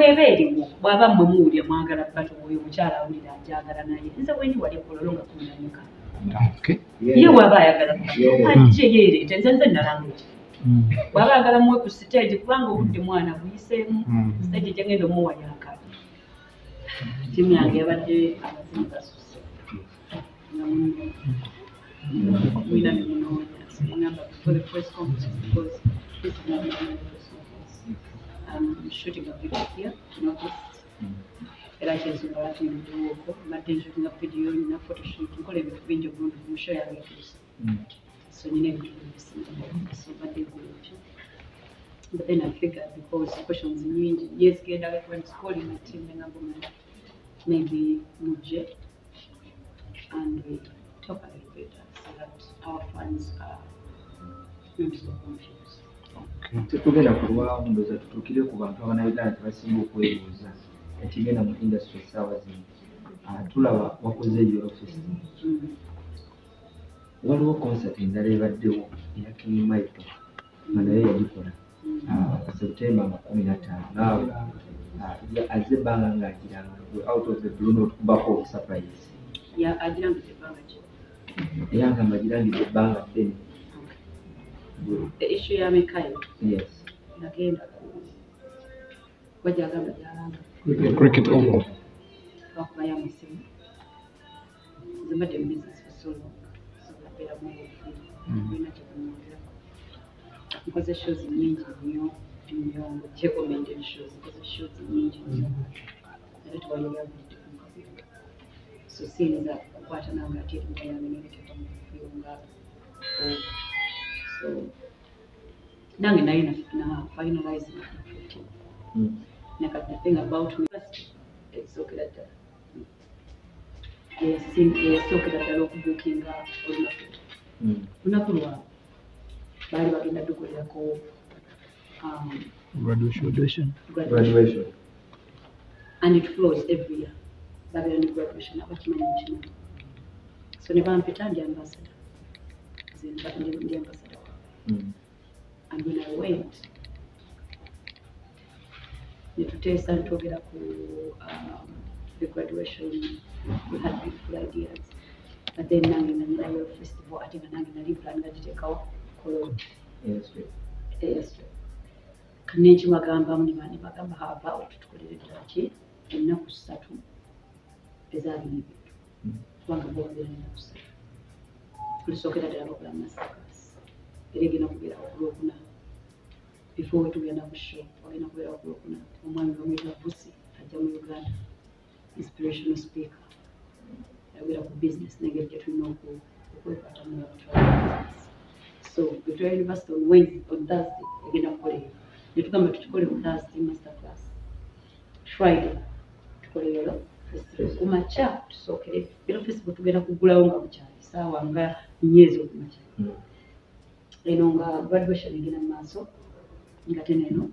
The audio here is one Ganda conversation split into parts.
bwebeeriwo bw'aba mmwe muwulira mwagala bato oyo omukyala awulira ajagala naye nze bwendi wali kulolonga kumulanyuka ye bw'aba ayagala ajje yeereeta nze nalanguki bw'aba ayagala muwe ku stage kubanga obudde mwana buyiseemu stage gye ngenda omuwa yakala ttiimu yange yabadde amazimu gasuse mwina ne munoonya ngamba for the first conference because this is not my first conference. I'm shooting a video here in August. Era kyensonga lwaki ndiwoko mbadde nshootinga video nina photoshoot nkola ebintu bingi obulungi mu show yange ekirisi so nina ebintu bingi so mbadde nkolokyo but then I figured because questions nyingi yes genda when calling my team nengamba maybe mujje and we talk a little bit so that our fans are not so confused. Tetugenda kulwawo ndoza tutuukire ku bantu abanauganda tebasinga okwebuuza ekigenda mu industry essaawa zino tulaba wakoze eyo festival waliwo concert endala ebaddewo eya King Michael nga naye yagikola September 15 naawe azze ebbanga ng'agiranga out of the blue n'otukubako surprise agirangidde ebbanga ki eyanga magirangidde ebbanga ddene. The issue ya Mikayo. Yes. Nagenda ku wajagamba jalanga. Cricket over. Bakuba ya musimu. Zimade business for so long. So napera mungu wina chikumwongera. Because shows nyingi nnyo ngo recommended shows because shows nyingi nnyo. Era tuwalira buli kumukabira. So sinza kukwata nanga ati ngayame n'ekyo kumufiyonga. So now na finalizing the thing about me it's okay that it's okay that local booking unakulwa bali bagenda dukolera ko graduation and it flows every year bagenda ni graduation abakimanyi kino so ne bampita ndi ambassador ndi ambassador. And when I went, to taste and to get the graduation, we had beautiful ideas. But then, in the festival, I think I'm going to plan to take out color. Yes. Kanenchi magamba munimani magamba about tukolerera ki ennaku 3 ezali kubanga bwogera ennaku 3 tulisookera ddala bakola massacres. Erigina kubeera okulwokuna before tugenda ku show wagenda kubeera okulwokuna omwami bamwita Busi ajja mu Uganda inspirational speaker yagera ku business n'engeri gye tulina okwekwata mu business. So Victoria University on Wednesday on Thursday egenda kukolera netugamba tukikole ku Thursday master class Friday tukolera kumakya tusookere era festival tugenda kugulawo nga bukyali saawa nga nyezi okumakya eno nga graduation egenda mu maaso nga teneno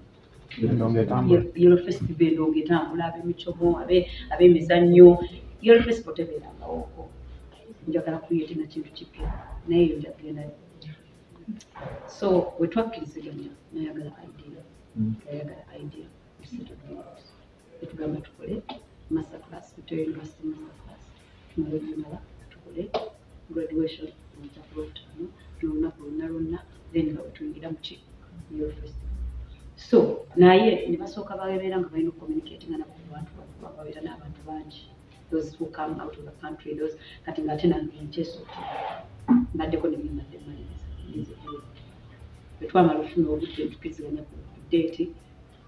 Yellow Festival eno ng'etambula ab'emicomo ab'emizannyo Yellow Festival tebeerangawooko njagala kuyeetinga kintu kipya naye eyo nja kugenda so we twakkiriziganya nayagala idea etugamba tukole master class Victoria University master class tumala tukole graduation n'olunaku lwonna then nga wetuyingira mu ki Yellow Festival. So naye ne basooka babeera nga balina communicating nabo bantu babeera n'abantu bangi those who come out of the country those kati nga ate nange nteeso mbaddeko nebimbadde maliriza bwetwamala ofuna obudde tukiziganya ku date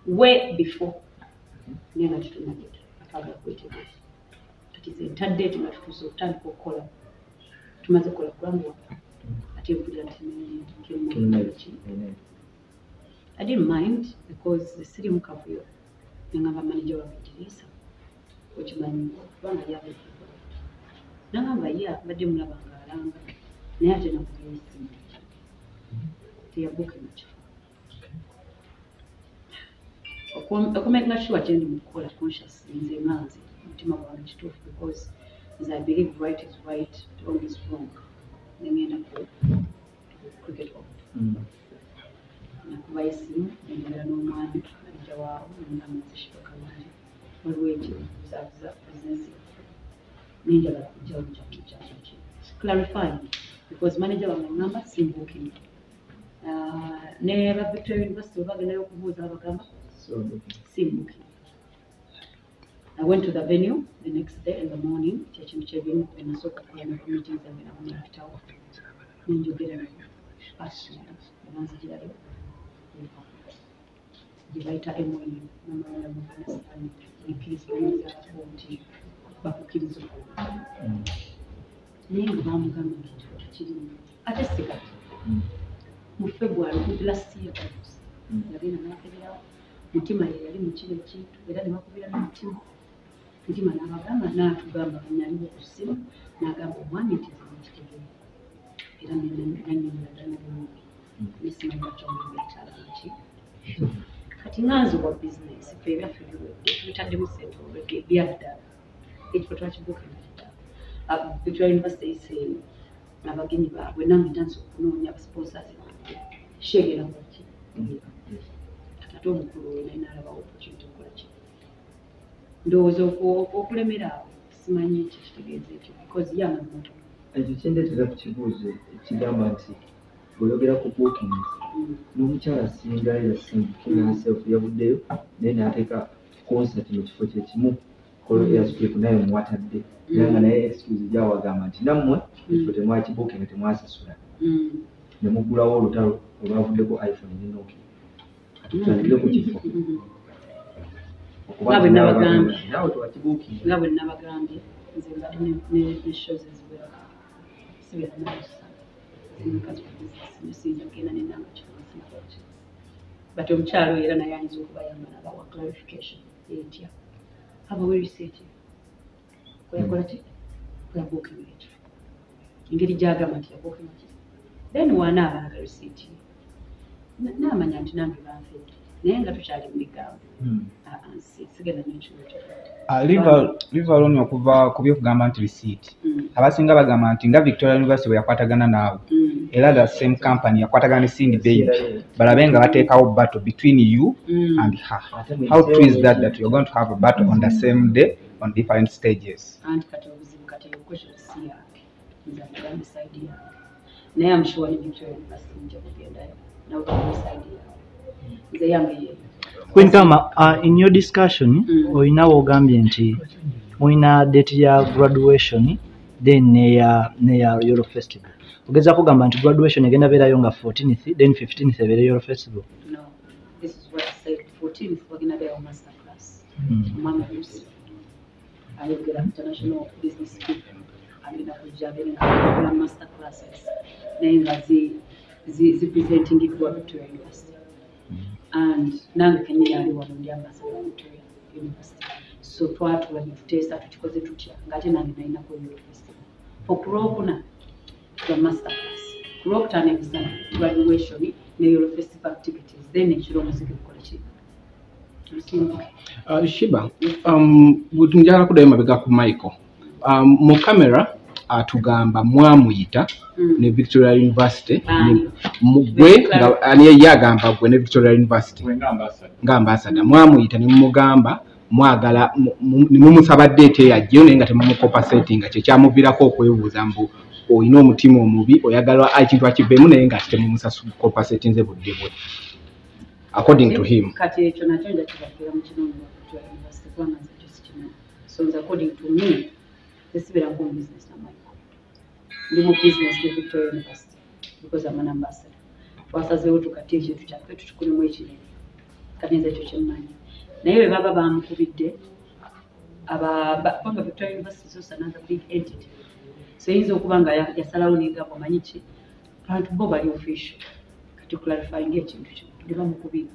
way before naye nga tutunageta atwagala kwetegereza kati ze ntadde eti nga tutuuse okutandika okukola tumaze kukola kulambuwa ate mpulira nti I didn't mind because the city mukavuyo nangamba manager wa Majirisa okimanyi kubanga yabe nangamba badde mulaba nga alanga naye ate nakugenda teyabuuka mu kifo okumeka sure kyendi mu kukola conscious nze nganze mutima gwange kituufu because as I believe right is right, wrong is wrong. Nengenda ku cricket off. nakuba esimu nenjogera n'omwami manager waawo n'omugambiza Sheebah Ayanukudde waliwo ekibuzaabuza bizinesi nenjagala kujjawo kyaki clarifying because manager wange ngamba simbuukini ne ba Victoria University bagendayo okubuuza abagamba simbuukini. I went to the venue the next day in the morning. Chechimu chebimu nasooka kugenda ku meetings zange nakunyakitawo nenjogera passionate nanzijirayo dibaita MOU namala mu understand ikiriza nti bakukiriza ningi bamugamba nti kirimu ate sikati mu February last year yagenda nakeberawo mutima yali mu kino ekintu era ne bakubira n'omutima mutima n'abagamba n'atugamba naliwo ku ssimu n'agamba omwami nti zimukitegeera era nenanyonyola nesimanyi bakyomubetala nki kati nganzi wa bizinesi fe ebyaffe tubitaddemu sente olwedde ebyaddala ekifo twakibuukira Victoria University iseni n'abagenyi baabwe nange ntansi okunoonya abasponsazi bange sheegera muki ate omukulu wena nalabawo opportunity okukola ki ndowooza okulemera awo simanyi ekyo kitegeeza ekyo because yamazimuto ekyo kindeetera ku kibuuzo ekigamba nti bw'oyogera ku bookings n'omukyala singa yasimbukiranself yabuddeyo naye n'ateeka concert mu kifo kyekimu kolo airstrip naye muwatadde era nga naye excuse gyawagamba nti nammwe ekifo temwakibuukinga temwasasula ne muggulawo olutalo olwavuddeko iPhone ne Nokia atutandikire ku kifo nga bwe nabagambye nawe tewakibuukinga nga bwe nabagambye nze nga ne shows eziwera sibira nayosa mukazi wa business nisiyinza kugenda nenanga kikozi but omukyalo era naye ayinza okubayamba nabawa clarification etya habawo research kwekola ki kwebuukinga ekyo engeri gyagamba nti yabuukinga ki then wanaaba naga receipt n'amanya nti nange banfedde naye nga tukyali mu bigambo sigenda n'ekimu live alone okuva ku byokugamba nti receipt abasinga bagamba nti nga Victoria University bwe yakwatagana naawe era the same company yakwatagana ne Cindy Baby balabe nga bateekawo battle between you and her. How true is that you're going to have a battle on the same day on different stages? And kati obuzibu kati question si yake nza kugamba side yake naye I'm sure Victoria University nja kugendayo nawe kugamba side yake nze yange ye Kwintama, in your discussion, oyinawo ogambye nti oyina date ya graduation then neya Euro Festival. Ogeza kugamba nti graduation egenda beerayo nga 14th then 15th ebeera Euro Festival. No, this is what I said. 14th wagenda beerayo master class. Mama Lucy ayogera international business people agenda kujja beera master classes naye nga zipresenting kwa Victoria University. And nange kenyini ali wano ndi ambassador wa Victoria University. So twatula nituteesa tukikoze tutya ngate nange nayinako Euro Festival. Okulwokuna the master class. Kulwokutaano ebisana graduation ne Euro Festival activities. Then ekiro muziki gukola ki? Sheebah, njagala kuddayo mabega ku Michael. Mu camera atugamba mwamuyita ne Victoria University gwe ani yagamba gwe ne Victoria University nga ambassador mwamuyita ne mumugamba mwagala ne mumusaba date yajjo naye nga temumukopa setting kye kyamuvirako okwebuuza mbu oyina omutima omubi oyagala ekintu akibeemu naye nga temumusasu kopa settings budde bwe according to him. Kati ekyo nakyo nja kibakira mu kitundu wa Victoria University kubanga nze kyosikimanyi. So according to me tesibirako mu business na Michael. Ndi mu business ne Victoria University because I'm an ambassador. Twasazeewo tukati ekintu kyaffe tukikulemu ekirere. Kati nze ekyo kyemmanyi. Naye bwe baba bamukubidde kubanga Victoria University is also another big entity. So yinza okuba nga yasalawo n'egamba omanyi ki abantu bo bali official kati clarifying ekintu kyo ndi bamukubira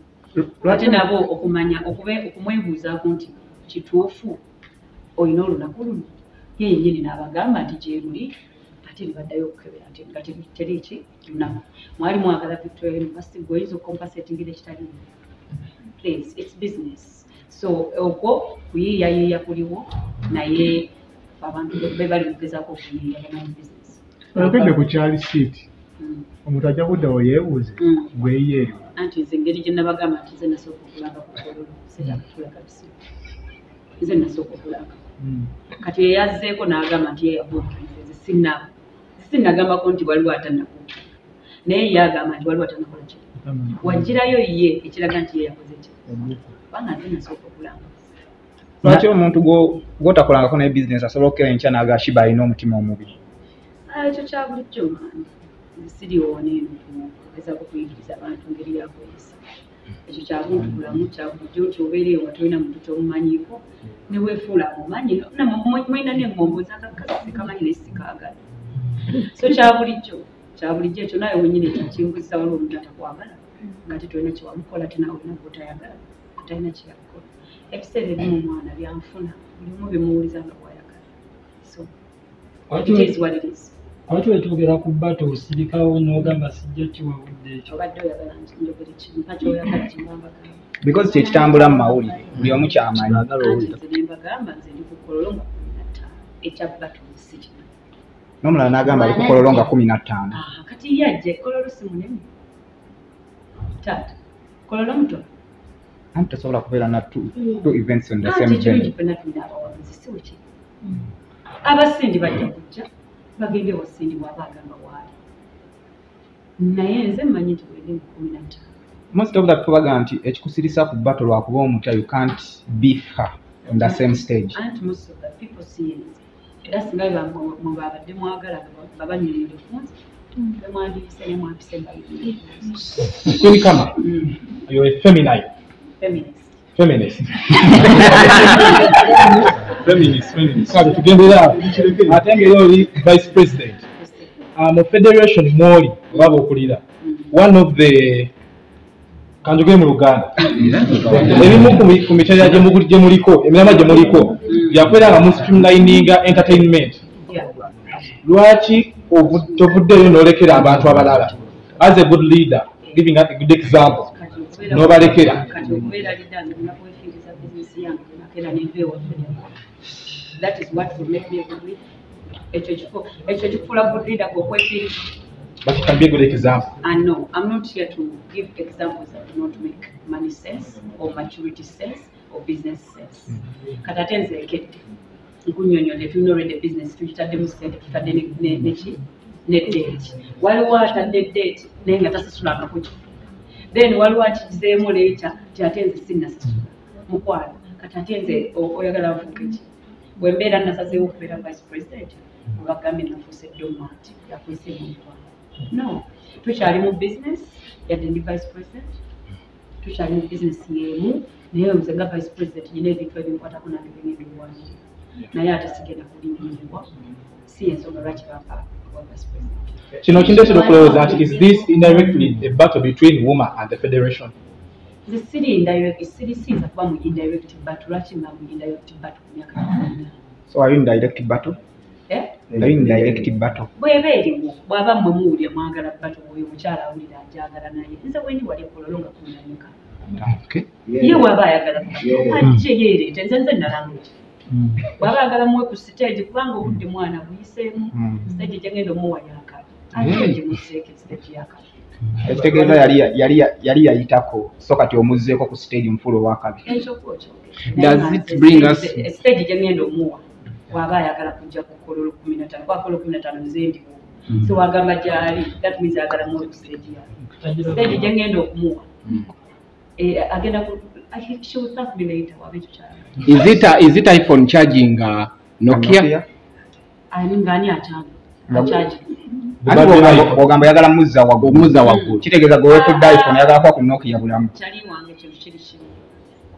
ate nabo okumanya okumwebuuzaako nti kituufu olina olunaku luno ye yennyini n'abagamba nti gyeruli ate ne baddayo okukebera nti nga teri ki lunaku mwali mwagala Victoria University gweoyinza okompasetingira ekitali please it's business so okwo kuyiiyayiiya kuliwo naye abantu be bali kugezaako okuyiiya banamu business oyogedde ku kyali siiti omuntu ajja kuddawo yeebuuze gweyiyeeyo anti nze engeri gye nabagamba nti nze nasooka okulanga ku kololo setakatula kabisi nze nasooka okulanga kati eyazzeeko n'agamba nti yeyabuukiriza sinnagambako nti waliwo atanabuukira naye yagamba nti waliwo atanakola ki wagirayo ye ekiraga nti yeyakoze ki kubanga nze nasooka okulanga. Lwaki omuntu gwotakolangako naye bizinesi asobola okukera enkya n'aga Sheebah alina omutima omubi? Ekyo kya bulijjo maani siriwoona eno okugezaako kuyigiriza abantu ngeri yakweyisa. Ekyo kya buntu bulamu kya bulijjo nti obeera ewa tolina muntu kyomumanyiiko ne weefuula amumanyi mulina n'engombo zakakasi kamanyi naye sikaagala. So kya bulijjo ekyo naawe wennyini ekyakimbuzisa waliwo omuntu atakwagala nga tetolina kyewamukola tenaawe olina gwotayagala atalina kyeyakukola. Ebiseera ebimu omwana byanfuna mulimu bimuwuliza nga bwayagala. So it is what it is. Lwaki wetwogera ku bbato osirikawo n'ogamba sijja kiwabudde ekyo? Obadde oyagala nti njogere kimu mpa kyoyagala kimwambagamba. Because kyekitambula mu mawulire buli omu kyamanyi. Anti nze ne mbagamba nze ndi ku kololo nga 15 ekya bbato si kimu. N'omulala n'agamba ali ku kololo nga 15. Kati yajja kololo si munene. Taata kololo muto. Anti tosobola kubeera na two events on the same Anti day. kirungi ffenna tulina abawagizi si bwe kiri. Abasindi bajja kujja bagende wasindi bw'aba agamba waali. Naye nze mmanyi nti bwende mu 15. Most of the people bagamba nti ekikusirisa ku bbato lwakuba omutya you can't beat her on the same stage. Anti most of the people see it. Era singa mwabadde mwagala babanyulire funzi bemwandiyise ne mwampise mbayulire. Queen Kama, you're a feminine. Feminist. Kale tugendera ate ngeri oli vice president mu federation mwoli obaba okulira one of the kanjogere mu Luganda ebimu ku mitendera gye muliko emirama gye muliko byakwera nga streamlininga entertainment. Lwaki tovuddeyo n'olekera abantu abalala as a good leader giving a good example n'obalekera? That is what will make me a good leader. Ekyo kifula good leader kwekwefiiriza. But you can be a good example. And no, I'm not here to give examples that do not make money sense or maturity sense or business sense. Kati ate nze ekedde nkunyonyodde tulina already business tukitadde mu sente tutadde ne date. Waliwo atadde date naye nga tasasulangako kifu. Then waliwo akigizeemu later ti ate nze sinnasasula mukwano kati ate nze oyagala nfuuke ki bwe mbeera nasazeewo okubeera vice president obagambye nafuuse domati yakwese mukwano. No, tukyali mu business yadde ndi vice president tukyali mu business yeemu naye nze nga vice president nyina ebintu ebinkwatako nange bigenda obuwanirira naye ate sigenda kulinyibwa si ensonga lwaki bampa vice president. Kino kindeetera okulowooza nti is this indirectly a battle between women and the federation? The city indirect sinza kuba mu indirect battle lwaki nga mu indirect battle ku myaka 40. So are you in direct battle? Are you in direct battle? Bw'eba eriwo bw'aba mmwe muwulira mwagala battle oyo mukyala awulira ajagala naye nze wendi wali ekololo nga kunyanyuka. Okay. Ye waba ayagala ajje yeereeta nze nalanga ki bw'aba ayagala muwe ku stage kubanga obudde mwana buyiseemu stage gye ngenda omuwa yakala ate gye museeke stage yakala. Ekitegeeza yali yayitako so kati omuzzeeko ku stage mufulu owakabi. Does it bring us stage gye ngenda omuwa waba ayagala kujja ku kololo 15 kwa kololo 15 nze ndiwo so wagamba gyali that means ayagala muwe ku stage yake stage gye ngenda okumuwa agenda ku she will thank me later wabecho kyala. Is it iPhone charging Nokia? Ani ngani atanga charge ogamba yagala muzza waggulu kitegeeza gwe weekudde iPhone yagala kwa ku Nokia bulamu kyali wange kino kiri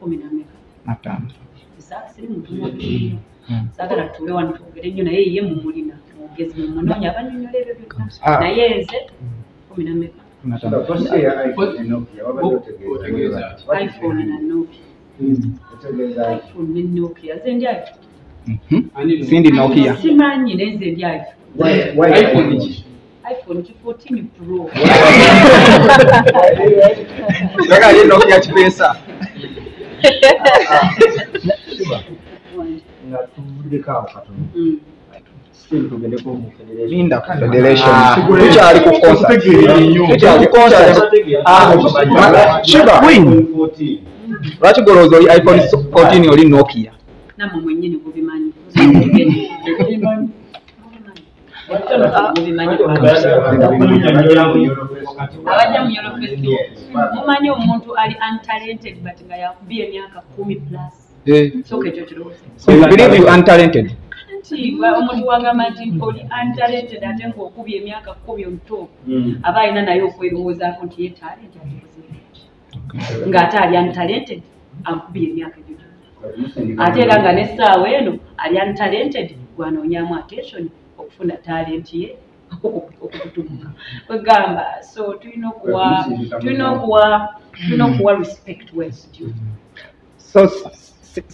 10 atano sasa siri muntu mwabi sagala tuwe wano tugere nnyo naye ye mumulina mugezi mumunoonya abanyonyola ebyo byonna naye nze 10 iPhone na Nokia iPhone ne Nokia nze ndi iPhone sindi Nokia simanyi nze ndi iPhone 14 Pro. Saka ye Nokia chipesa. Na tuulika katono. still tugendeko mu federation. Linda Federation. Tukyali ku concert. Tukyali ku concert. Sheebah Queen. Lwaki golowooza oli iPhone 14 oli Nokia? Namwe mwennyini mubimanyi. Abajja mu Yolo Festival. Mumanyi omuntu ali untalented but nga yakubye emyaka 10+. Soka ekyo kirowooza. So you believe you untalented? Omuntu wagamba nti oli untalented ate ng'okubye emyaka 10 omuto aba alina naye okwerowoozaako nti ye talent ng'ate ali untalented akubye emyaka ebyo. Ate era nga n'essaawa eno ali untalented gwanoonyaamu attention okufuna talent ye okutumuka kwegamba. So tulina okuwa respect where's due. So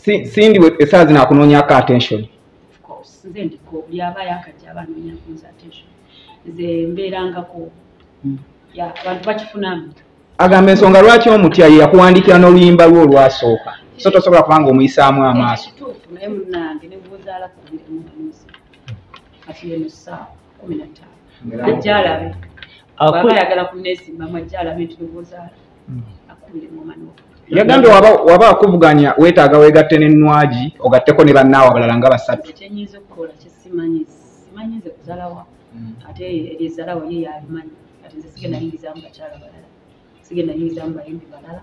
Cindy essaawa zino akunoonyaako attention. Of course nze ndiko buli abaayo akajja aba anoonya kunza attention. Nze mbeerangako abantu bakifunamu. Agamba ensonga lwaki omutya ye yakuwandiikira n'oluyimba lwo olwasooka so tosobola kubanga omuyisaamu amaaso. Kituufu naye munnange ne buuzaala kubiremu bamuzi kati eno ssaawa 15 ajja alabe baba ayagala kunneesimba ajja alabe nti ne buuzaala akubiremu mano. Yagambye waba akuvuganya weetaaga weegatte n'ennwagi ogatteko ne bannaawe abalala nga basatu. Kyenyinza okukola simanyi nze kuzalawa ate eryezalawa ye yalimanyi kati nze sigenda yingizaamu bakyala balala sigenda yingizaamu bayimbi balala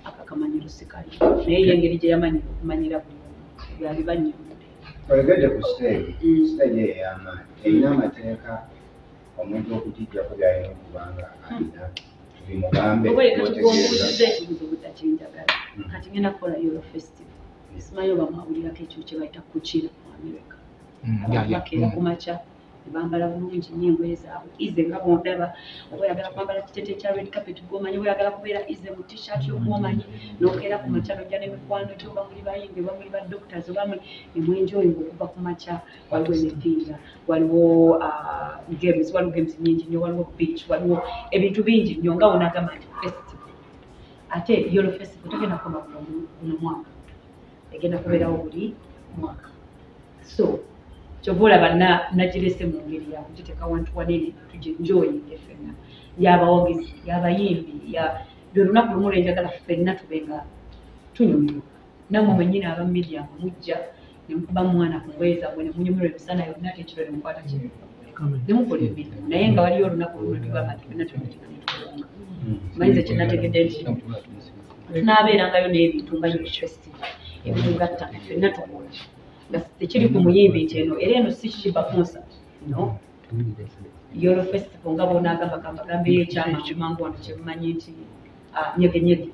akakamanyiro sikali naye yengeri gye yamanyira okumanyira buli byali banyumudde. Oyogedde ku stage eyo ey'amaanyi erina amateeka omuntu okugijjako byalina okubanga alina bimugambe otegeeza ekibuzo butakinjagala kati ngenda kukola Yolo Festival simanyi oba mwawulirako ekyo kye bayita kukira mu America bakeera ku makya ne bambala bulungi nnyo engoye zaabwe ize nga bondaba oba oyagala kwambala kiteete kya red carpet gw'omanyi oba oyagala kubeera ize mu t-shirt y'omwomanyi n'okeera ku makya n'ojja n'emikwano gyo oba muli bayimbi oba muli ba doctors oba muli emwenjoyinga okuva ku makya. Waliwo emipiira waliwo games nyingi nnyo waliwo beach waliwo ebintu bingi nnyo nga wonagamba nti festival ate Yolo Festival tegenda kukoma buno mwaka egenda kubeerawo buli mwaka. So kyova olaba nagirese mu ngeri yakugiteeka wantu wanene tugenjoyinge ffenna yabawagizi yabayimbi lwe lunaku lumu lwenjagala ffenna tubenga tunyumirwa nammwe mwennyini aba media mujja ne mukuba mwana ku ngoye zammwe ne munyumirwa emisana yonna tekiro ne mukwata kino ne mukola emirimu naye nga waliyo olunaku lumu tugamba nti ffenna tunakimanitukulunga manyize kyenategedde nti tunaabeerangayo n'ebintu nga Yolo Festival ebintu gatta ffenna tukola tekiri ku muyimbi nti eno era eno si Sheebah concert no Yolo Festival nga bonaagamba yekyama kimangu wano kyemumanyi nti nyegenyege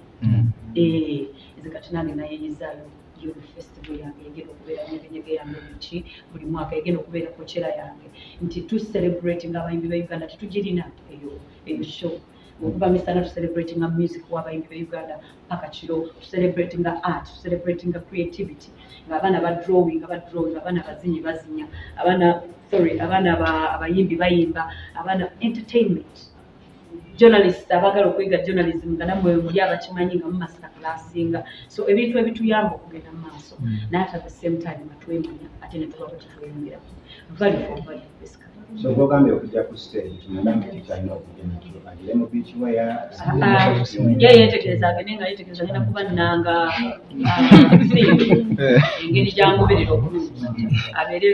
nze kati nange nayeyizaayo Yolo Festival yange egenda okubeera nyegenyege yange biki buli mwaka egenda okubeera kokyera yange nti tucelebrating abayimbi ba Uganda tetugirina eyo show okuva misana tucelebrating music w'abayimbi ba Uganda paka kiro tucelebrating art tucelebrating creativity abaana badrawing abaana bazinyi bazinya abaana abayimbi bayimba abaana entertainment journalists abagala okwiga journalism nga nammwe muli abakimanyi nga mu master classinga so ebintu ebituyamba okugenda mu maaso naye at the same time atwemanya ate ne tuba tutweyongera value for value basically. So bwogambye okujja ku stage tunadamu kikyalina okugenda agire mu beach wear yetegereza agende nga yetegereza agenda kuba nnanga engeri gyangoberera obulungi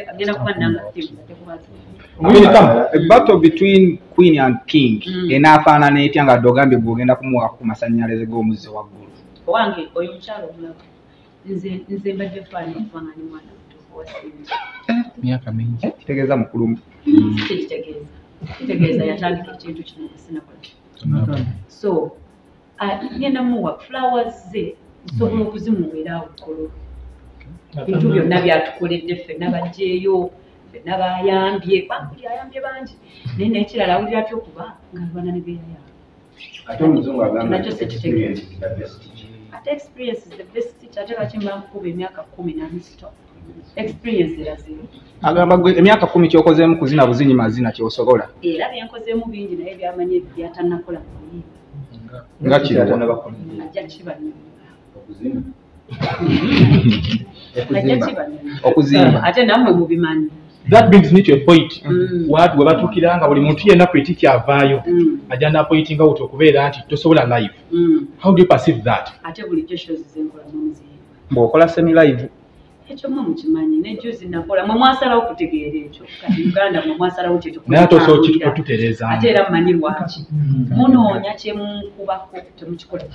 agenda kuba nnanga tekubaza. A battle between Queen and King enaafaanana etya nga ogambye bw'ogenda kumuwa ku masannyalaze g'omuzze waggulu. Owange oyo mukyalo omulako nze mbadde faani kubanga ni mwana mutuufu wa Cindy. Myaka mingi kitegeeza mukulu kitegeeza yatandika ekintu kino sinakola so ngenda muwa flowers ze nsobola okuzimuweerawo kolo bintu byonna byatukoledde ffenna bajjeeyo ffenna bayambye bambuli ayambye bangi naye nekirala awulira atya okuba ngaalwana ne beeraya ate omuzungu agamba ate experience is the best teacher ate lwaki mba nkukuba emyaka 10 nanisito experience eraziro agamba gwe emyaka 10 kyokozeemu kuzina buzinyi mazina kyosobola era byenkozeemu bingi naye byamanye byatannakola muyimba nga kirala ajja kibanyuma okuzimba ate nammwe mubimanyi That brings me to a point watu we batukiranga buli muntu yenna critique avaayo ajana pointinga out okubeera nti tosobola live. How do you perceive that? Ate bulijjo shows zenkola munzi. Bw'okola semi live Ekyo mwe mukimanyi ne juzi nakola mwe mwasalawo kutegeera ekyo kati Uganda mwe mwasalawo ekyo naye ate osobola kitutereeza ate era mmanyi lwaki munoonya kyemukubako temukikola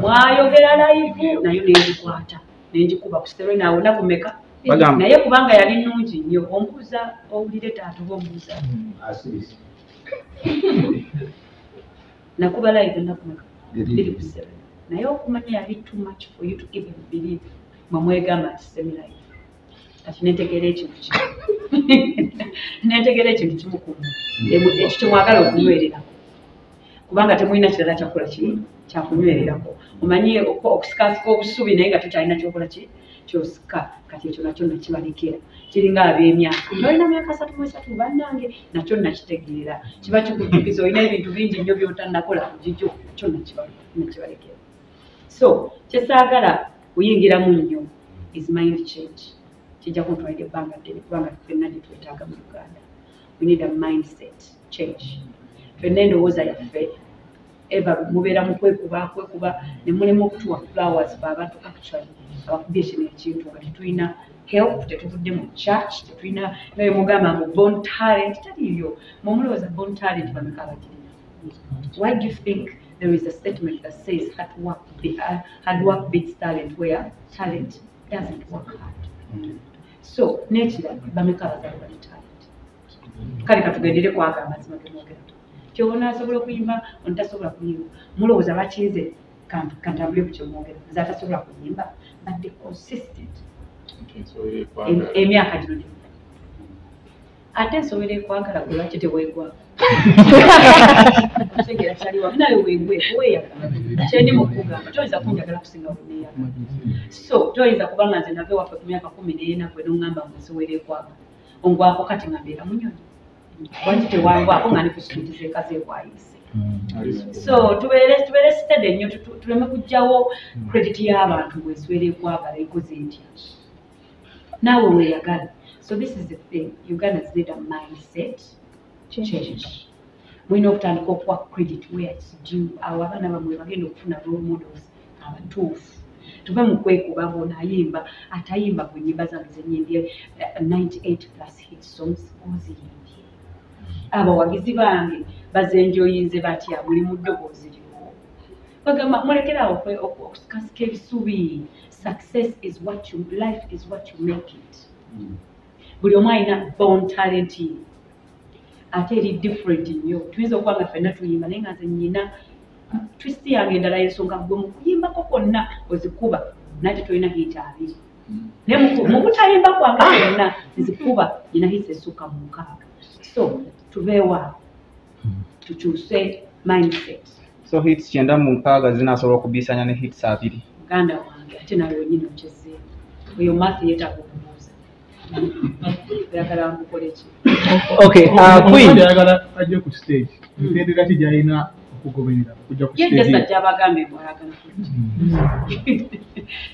mwayogera live nayo nenjikwata nenjikuba ku stereo awo nakumeka naye kubanga yali nnungi nnyo ombuuza owulire taata oba ombuuza nakuba live nakumeka liri ku stereo naye okumanya yali too much for you to even believe mwegamba nti semi live kati netegeera ekintu netegeera ekintu kimu kumu ekyo kyemwagala okunywererako kubanga temulina kirala kyakola kyakunywererako omanyi okusikasika obusubi naye nga tukyalina kyokola kyosika kati ekyo nakyo nakibalekera kiringa ab'emyaka tolina myaka 33 bannange nakyo nakitegeera kiba kikujjukiza olina ebintu bingi nnyo byotanakola kujijjo kyo nakibalekera so kyesaagala kuyingiramu nnyo is mind change kijja kuntwalira ebbanga ddene kubanga ffenna gye twetaaga mu Uganda. We need a mindset change. Ffenna endowooza yaffe eva mubeera mu kwekuba ne mulimu okutuwa flowers abantu actually abakubye kino ekintu nga tetulina help tetuvudde mu church tetulina naye mugamba mu born talent taliyo mumulowooza born talent bameka abagirina. Why do you think there is a statement that says hard work beats talent, where talent doesn't work hard? So, nature, bameka abazaala bali talent. Kale katugendere kwaga amazima gemwogera. Kyobona asobola okuyimba, ontasobola kuyimba. Mulowooza bakize kantambule ku kyomwogera. Zatasobola kuyimba, but they consistent. Emyaka gino. Ate nsobera ekwagala gwe lwaki teweegwaga. Segera kyaliwa naye weeyagala kyendi mu kugamba toyinza kunjagala kusinga buneeyagala so toyinza kubanga nze nave waffe ku myaka 14 gwe n'oŋŋamba nsobola ekwagala ongwako kati nga mbeera munyonyi wanti tewangwako nga ne ku street z'ekaze ekwayise so tubeere steady nnyo tuleme kuggyawo credit y'abantu bw'eswera ekwagala ekoze ntya naawe weeyagala. So this is the thing, Ugandans need a mindset change. We know okutandika okuwa credit where it's due. Abaana bamwe bagenda okufuna role models abatuufu. Tuve mu kwekuba bona ayimba atayimba ku nnyimba zange zenyimbye 98+ hit songs oziyimbye. Abawagizi bange bazenjoyinze batya buli mu ddoboozi liwo. Bagamba mulekerawo okusikasika ebisubi. Success is what you, life is what you make it. Buli omu alina born talent ye ate eri different nnyo tuyinza okuba nga ffenna tuyimba naye nga nze nnyina twist yange endala y'ensonga gwe mu kuyimbako kwonna ozikuba nate tolina hit abiri naye mu kutayimba kwange kwonna nzikuba nyina hits essuka mu 6 so tubeewa tukyuse mindset. So hits 96 zinasobola okubiisanya ne hits 2 muganda wange ate nawe wenyini okyezeemu oyo math yeetaaga okubuuza. Okay, Queen. Ayagala ajja ku stage. Ntendera ki gyalina okugoberera kujja ku stage. Yegesa gyabagambe mwayagala kujja.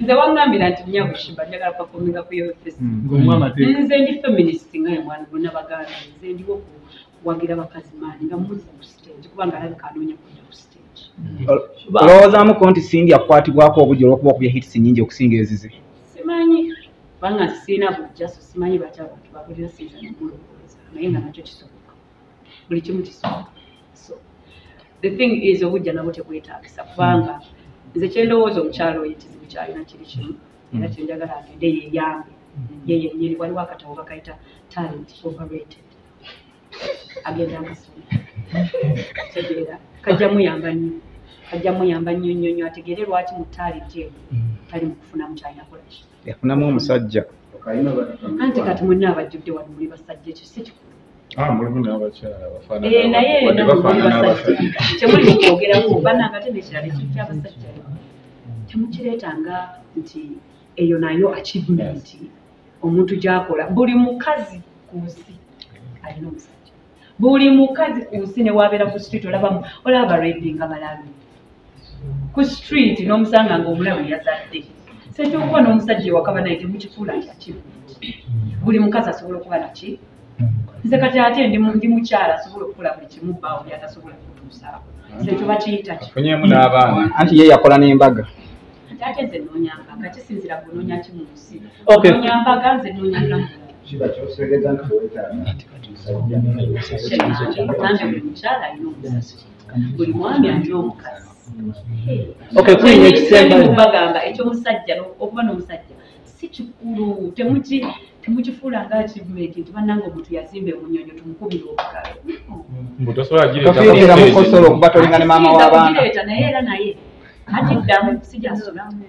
Nze wangambira nti nnyago Sheebah njagala performinga ku yo face. Nze ndi feminist nga ye mwana bonna baganda. Nze ndiwo kuwagira bakazi maani nga muzi ku stage kubanga alabika anoonya kujja ku stage. Olowoozaamuko nti Cindy akwatibwako obujja olw'okuba okubya hits nnyingi okusinga ezize? Simanyi. Banga sina bujja so simanyi batya abantu bakulira season mulowooza naye nga nakyo kisoboka buli kimu kisoboka. So the thing is obujja nabwo tekwetaagisa kubanga nze kyendowooza omukyalo oyo ekizibu kyalina kiri kimu era kyenjagala agende yeeyambe yeyenyini waliwo akatabo bakayita talent overrated agenda amasoma tegeera kajja muyamba nnyo ategeere lwaki mu talent eyo tali mu kufunamu kyalina kolaki yafunamu omusajja anti kati mwenna abajjudde wano muli basajja ekyo si kikulu. Mulimu n'abakyala bafaanana. Naye muli basajja temuli mukwogeramu bannanga ate n'ekirala ekintu ky'abasajja temukireetanga nti eyo nayo achievement omuntu gy'akola. Buli mukazi ku nsi alina omusajja, buli mukazi ku nsi ne wabeera ku street olaba raping abalabi ku street n'omusanga ng'omulabi yazadde sekyokuba n'omusajja ewakaba naye temukifuula nti akivu buli mukazi asobola okuba naki nze kati ate ndi mukyala asobola okukola buli kimu bbaawo byatasobola kutuusaawo ekyo bakiyita ki funyemu n'abaana anti ye yakola n'embaga ate nze noonya mbaga kisinzira kunoonya ki mu nsi Okay. noonya mbaga nze noonya namulala Sheebah ky'oseegeza nti weetaaga nange buli mukyala alina omukazi buli mwami alina omukazi Okay, Queen, ekisembayo. bagamba ekyomusajja okuba n'omusajja si kikulu temukifuula nga achievement nti bannanga omuntu yazimba emunyonyo tumukubira obukalo mbu tosobola tofiiringa mukosolo okuba tolinga ne maama w'abaana gireeta naye era naye adiddamu sijasulamu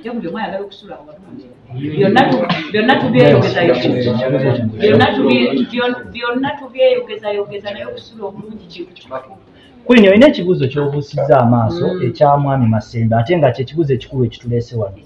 ye buli omu ayagala okusula walungi byonna tubyeyogezayogeza naye okusula obulungi kintu kikulu Queen, olina ekibuuzo ky'obuusizza amaaso ekya mwami Masembe ate nga kyekibuuzo ekikulu ekituleese wano.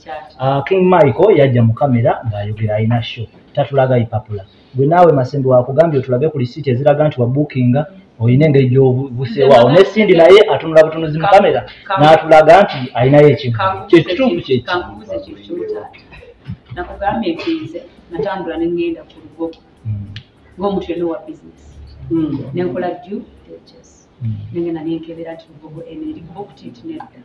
King Michael yajja mu kamera ng'ayogera alina show tatulaga ipapula. Gwe naawe Masembe wakugambye otulage ku lisiiti eziraga nti wabuukinga olina engeri gy'obuseewaawo ne Cindy naye atunula butunuzi mu kamera n'atulaga nti alinayo ekintu kyekituufu kyeki. kankubuuza ekintu kimu taata nakugambye nti natambula ne ŋŋenda ku lugo ng'omuntu yenna owa bizinesi nenkola due diligence nengenda nenkebera nti lugogo enerigo okutiiti nedda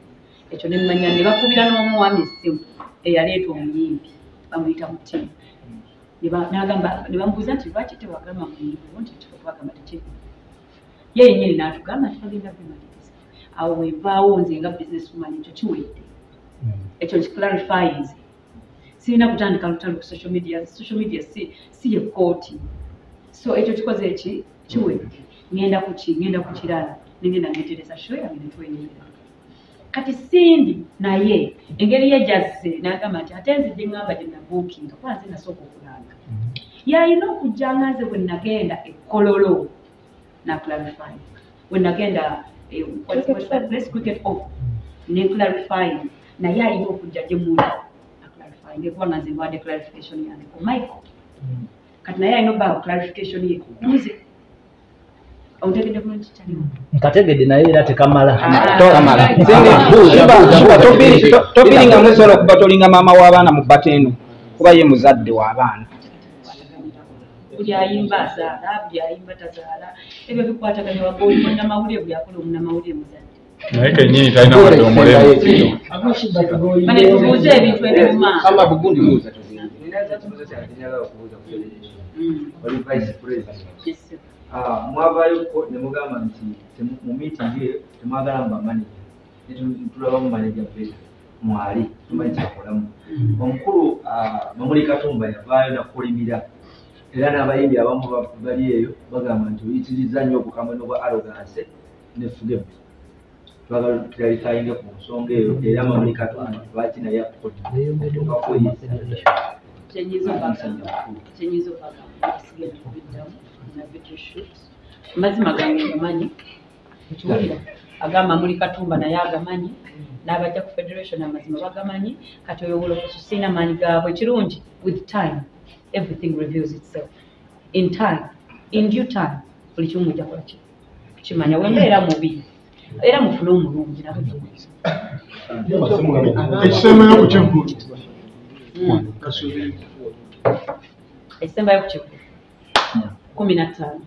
ekyo nemmanya ne bakubira n'omuwami essimu eyaleeta omuyimbi bamuyita mutima ne bamubuuza nti lwaki tewagamba muyimbi nti twagamba tekiri ye yennyini n'atugamba nti bagenda bimaliriza awo wevaawo nze nga business woman ekyo kiwedde ekyo nkiclarifyinze sirina kutandika lutalo ku social media si ye kooti so ekyo kikoze eki kiwedde ngenda ku kirala nengenda netereza show yange netwenyera kati Cindy naye engeri yejazze n'agamba nti ate nzidde ngamba gye nabuukinga kuba nze nasooka okulanga yalina okujja nga nze bwe nagenda ekkololo n'aclarifying bwe nagenda cricket off ne clarifying naye alina okujja gye munda aclarifying ekuba nga nze mbadde clarification yange ku Michael kati naye alina obba clarification ye nze nkategedde naye era tekamala tofiiringa musobola okuba tolinga maama w'abaana mu bbata eno kuba ye muzadde w'abaana buli ayimba azaala buli ayimba tazaala ebyo bikwataganya wagooli munnamawulire buli akola omunnamawulire muzadde naye kennyini talina wadde omulemu bane tubuuze ebintu ebiruma oli vice president mwavaayo ne mugamba nti mu meeting ye temwagala mba manager netulabamu manager beta mwali tumanyi kyakolamu omukulu Mamuli Katumba yavaayo nakulimira era n'abayimbi abamu bali eyo bagamba nti oyitiriza nnyo obukamwe n'obwa arrogance ne fugebu twagala clarifying ku nsonga eyo era Mamuli Katumba lwaki naye mazima gange gamanyi ekiwulira agamba Mamuli Katumba naye agamanyi n'abajja ku federation amazima bagamanyi kati oyo obulokoso sirina maanyi gaabwe ekirungi with time everything reveals itself in time in due time buli kimu mujja kola kimanya wembeera mubi era mufune omulungi nabo ekisembayo ku kyeggulo ekisembayo ku kyeggulo 15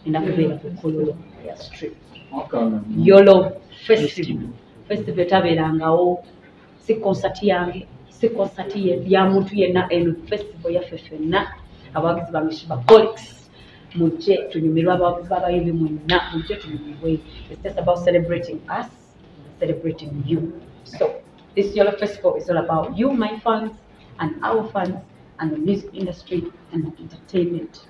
endakubeera ku kololo ya street yolo festival etabeerangawo si konsati yange si konsati ya muntu yenna eno festival yaffe ffenna abawagizi bange Sheebah Politics mujje tunyumirwe abayimbi mwenna mujje tunyumirwe. It's just about celebrating us, celebrating you. So this Yolo Festival is all about you, my fans, and our fans, and the music industry and the entertainment.